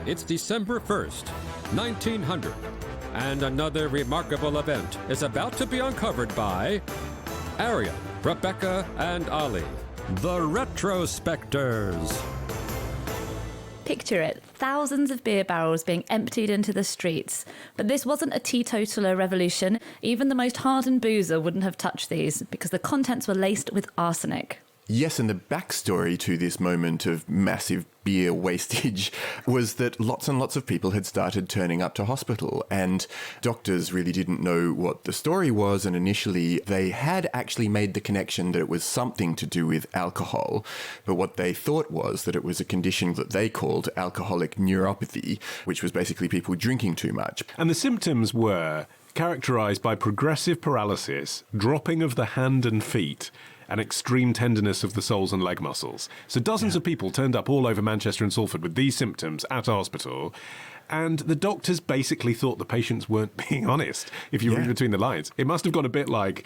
It's December 1st, 1900, and another remarkable event is about to be uncovered by Arion, Rebecca, and Olly, the Retrospectors. Picture it, thousands of beer barrels being emptied into the streets. But this wasn't a teetotaler revolution. Even the most hardened boozer wouldn't have touched these because the contents were laced with arsenic. Yes, and the backstory to this moment of massive beer wastage was that lots and lots of people had started turning up to hospital, and doctors really didn't know what the story was, and initially they had actually made the connection that it was something to do with alcohol, but what they thought was that it was a condition that they called alcoholic neuropathy, which was basically people drinking too much. And the symptoms were characterized by progressive paralysis, dropping of the hand and feet, and extreme tenderness of the soles and leg muscles. So dozens of people turned up all over Manchester and Salford with these symptoms at a hospital, and the doctors basically thought the patients weren't being honest, if you read between the lines. It must have gone a bit like,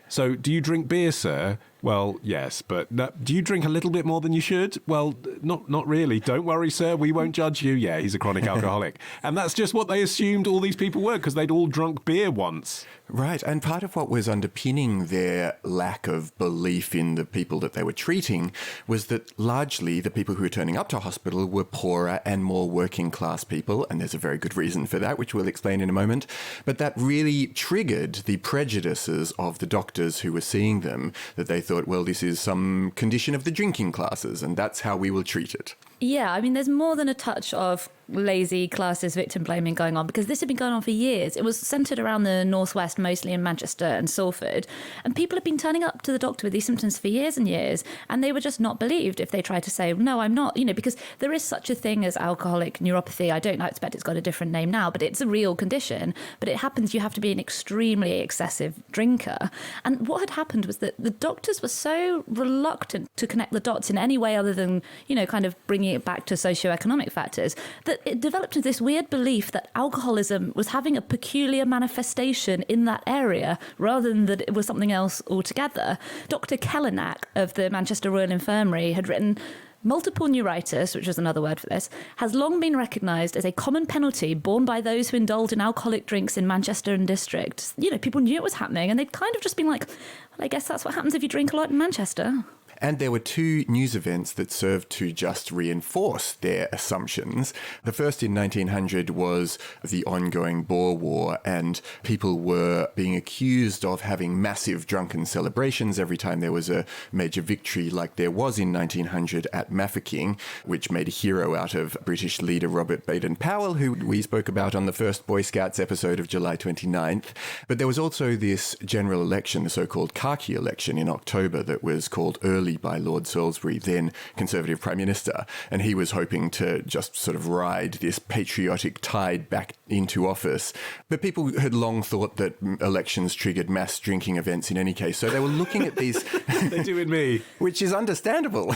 so do you drink beer, sir? Well, yes, but no, do you drink a little bit more than you should? Well, not really. Don't worry, sir, we won't judge you. Yeah, he's a chronic alcoholic. And that's just what they assumed all these people were, because they'd all drunk beer once. Right, and part of what was underpinning their lack of belief in the people that they were treating was that largely the people who were turning up to hospital were poorer and more working class people, and there's a very good reason for that, which we'll explain in a moment. But that really triggered the prejudices of the doctors who were seeing them, that they thought, well, this is some condition of the drinking classes, and that's how we will treat it. Yeah, I mean, there's more than a touch of lazy classist victim blaming going on, because this had been going on for years. It was centred around the northwest, mostly in Manchester and Salford, and people had been turning up to the doctor with these symptoms for years and years, and they were just not believed if they tried to say, no, I'm not, because there is such a thing as alcoholic neuropathy. I expect it's got a different name now, but it's a real condition. But it happens, you have to be an extremely excessive drinker. And what had happened was that the doctors were so reluctant to connect the dots in any way other than, kind of bringing it back to socioeconomic factors, that it developed into this weird belief that alcoholism was having a peculiar manifestation in that area rather than that it was something else altogether. Dr. Kellenack of the Manchester Royal Infirmary had written, multiple neuritis, which is another word for this, has long been recognised as a common penalty borne by those who indulge in alcoholic drinks in Manchester and district. People knew it was happening, and they'd kind of just been like, well, I guess that's what happens if you drink a lot in Manchester. And there were two news events that served to just reinforce their assumptions. The first in 1900 was the ongoing Boer War, and people were being accused of having massive drunken celebrations every time there was a major victory, like there was in 1900 at Mafeking, which made a hero out of British leader Robert Baden-Powell, who we spoke about on the first Boy Scouts episode of July 29th. But there was also this general election, the so-called khaki election in October, that was called early by Lord Salisbury, then Conservative Prime Minister, and he was hoping to just sort of ride this patriotic tide back into office. But people had long thought that elections triggered mass drinking events in any case, so they were looking at these... They do with me. Which is understandable.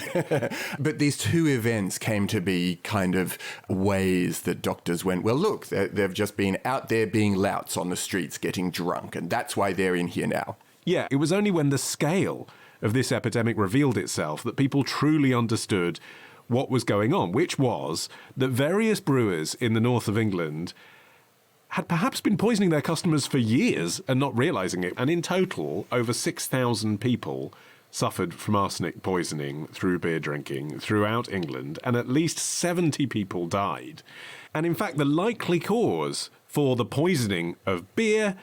But these two events came to be kind of ways that doctors went, well, look, they've just been out there being louts on the streets getting drunk, and that's why they're in here now. Yeah, it was only when the scale of this epidemic revealed itself that people truly understood what was going on, which was that various brewers in the north of England had perhaps been poisoning their customers for years and not realising it. And in total, over 6,000 people suffered from arsenic poisoning through beer drinking throughout England, and at least 70 people died. And in fact, the likely cause for the poisoning of beer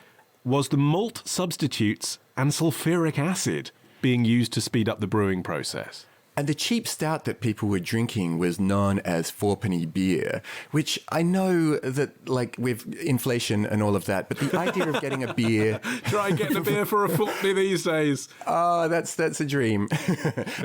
was the malt substitutes and sulfuric acid being used to speed up the brewing process. And the cheap stout that people were drinking was known as fourpenny beer, which I know that, with inflation and all of that, but the idea of getting a beer... Try getting a beer for a fourpenny these days. Oh, that's a dream.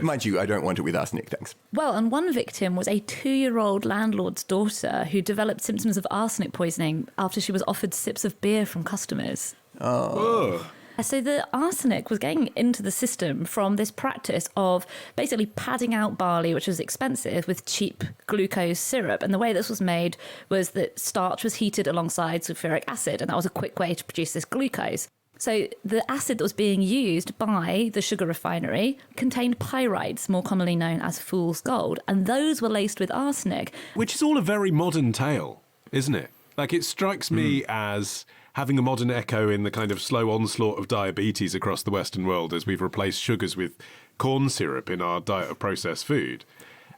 Mind you, I don't want it with arsenic, thanks. Well, and one victim was a 2-year-old landlord's daughter who developed symptoms of arsenic poisoning after she was offered sips of beer from customers. Oh. So the arsenic was getting into the system from this practice of basically padding out barley, which was expensive, with cheap glucose syrup. And the way this was made was that starch was heated alongside sulfuric acid, and that was a quick way to produce this glucose. So the acid that was being used by the sugar refinery contained pyrites, more commonly known as fool's gold, and those were laced with arsenic. Which is all a very modern tale, isn't it? Like, it strikes me as having a modern echo in the kind of slow onslaught of diabetes across the Western world as we've replaced sugars with corn syrup in our diet of processed food.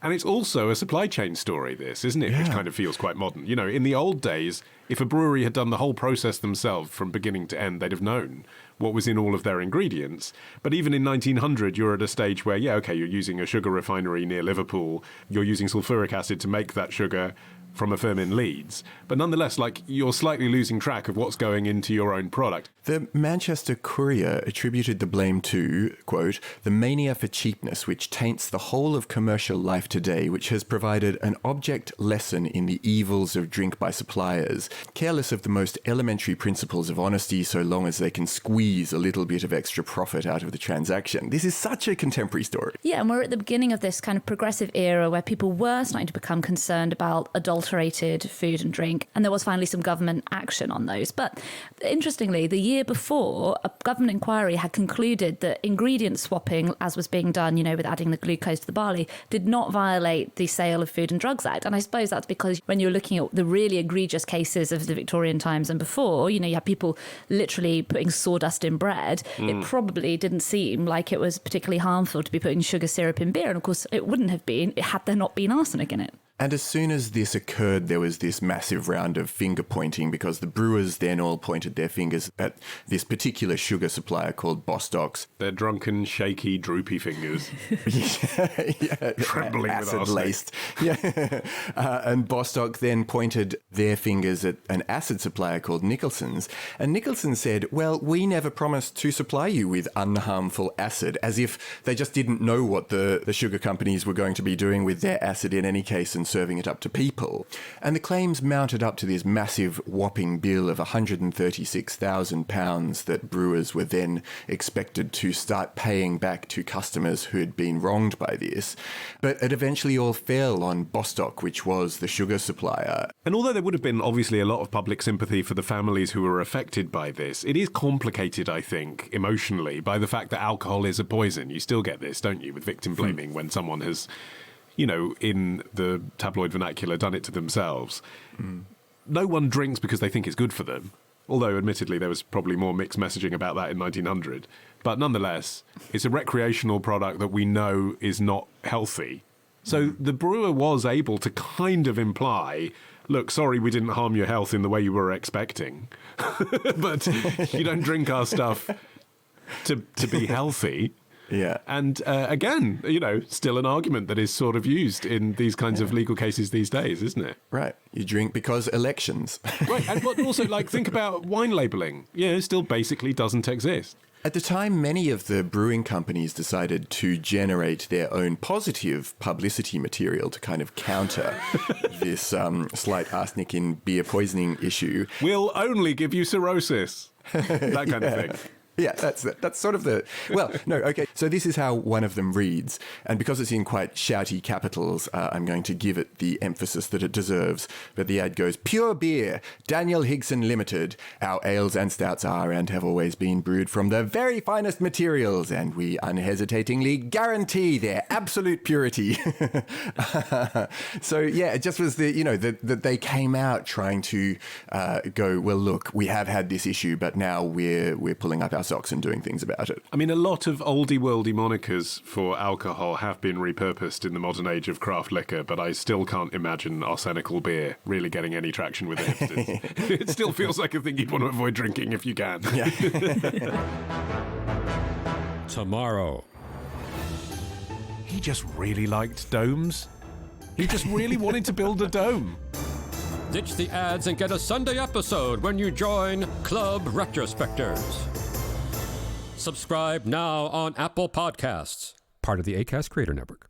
And it's also a supply chain story, this, isn't it? Yeah. Which kind of feels quite modern. You know, in the old days, if a brewery had done the whole process themselves from beginning to end, they'd have known what was in all of their ingredients. But even in 1900, you're at a stage where, yeah, okay, you're using a sugar refinery near Liverpool, you're using sulfuric acid to make that sugar from a firm in Leeds. But nonetheless, like, you're slightly losing track of what's going into your own product. The Manchester Courier attributed the blame to, quote, the mania for cheapness which taints the whole of commercial life today, which has provided an object lesson in the evils of drink by suppliers, careless of the most elementary principles of honesty so long as they can squeeze a little bit of extra profit out of the transaction. This is such a contemporary story. Yeah, and we're at the beginning of this kind of progressive era where people were starting to become concerned about adulterated food and drink, and there was finally some government action on those. But interestingly, the year before, a government inquiry had concluded that ingredient swapping, as was being done, you know, with adding the glucose to the barley, did not violate the Sale of Food and Drugs Act. And I suppose that's because when you're looking at the really egregious cases of the Victorian times and before, you know, you had people literally putting sawdust in bread. It probably didn't seem like it was particularly harmful to be putting sugar syrup in beer. And of course, it wouldn't have been had there not been arsenic in it. And as soon as this occurred, there was this massive round of finger pointing because the brewers then all pointed their fingers at this particular sugar supplier called Bostock's. Their drunken, shaky, droopy fingers. Trembling with arsenic. Acid-laced. Yeah. And Bostock then pointed their fingers at an acid supplier called Nicholson's. And Nicholson said, well, we never promised to supply you with unharmful acid, as if they just didn't know what the sugar companies were going to be doing with their acid in any case and serving it up to people. And the claims mounted up to this massive whopping bill of £136,000 that brewers were then expected to start paying back to customers who had been wronged by this. But it eventually all fell on Bostock, which was the sugar supplier. And although there would have been obviously a lot of public sympathy for the families who were affected by this, it is complicated, I think, emotionally, by the fact that alcohol is a poison. You still get this, don't you, with victim blaming when someone has, you know, in the tabloid vernacular, done it to themselves. No one drinks because they think it's good for them, although admittedly there was probably more mixed messaging about that in 1900. But nonetheless, it's a recreational product that we know is not healthy. So the brewer was able to kind of imply, look, sorry we didn't harm your health in the way you were expecting, but you don't drink our stuff to be healthy. Yeah. And again, you know, still an argument that is sort of used in these kinds of legal cases these days, isn't it? Right. You drink because elections. Right. And but also, like, think about wine labelling. Yeah, it still basically doesn't exist. At the time, many of the brewing companies decided to generate their own positive publicity material to kind of counter this slight arsenic in beer poisoning issue. We'll only give you cirrhosis. That kind of thing. Yeah, that's sort of the... Well, no, okay. So this is how one of them reads. And because it's in quite shouty capitals, I'm going to give it the emphasis that it deserves. But the ad goes, Pure Beer, Daniel Higson Limited. Our ales and stouts are and have always been brewed from the very finest materials, and we unhesitatingly guarantee their absolute purity. So, yeah, it just was that they came out trying to go, well, look, we have had this issue, but now we're pulling up our socks and doing things about it. I mean, a lot of oldie-worldy monikers for alcohol have been repurposed in the modern age of craft liquor, but I still can't imagine arsenical beer really getting any traction with it. It still feels like a thing you'd want to avoid drinking if you can. Yeah. Tomorrow. He just really liked domes. He just really wanted to build a dome. Ditch the ads and get a Sunday episode when you join Club Retrospectors. Subscribe now on Apple Podcasts, part of the Acast Creator Network.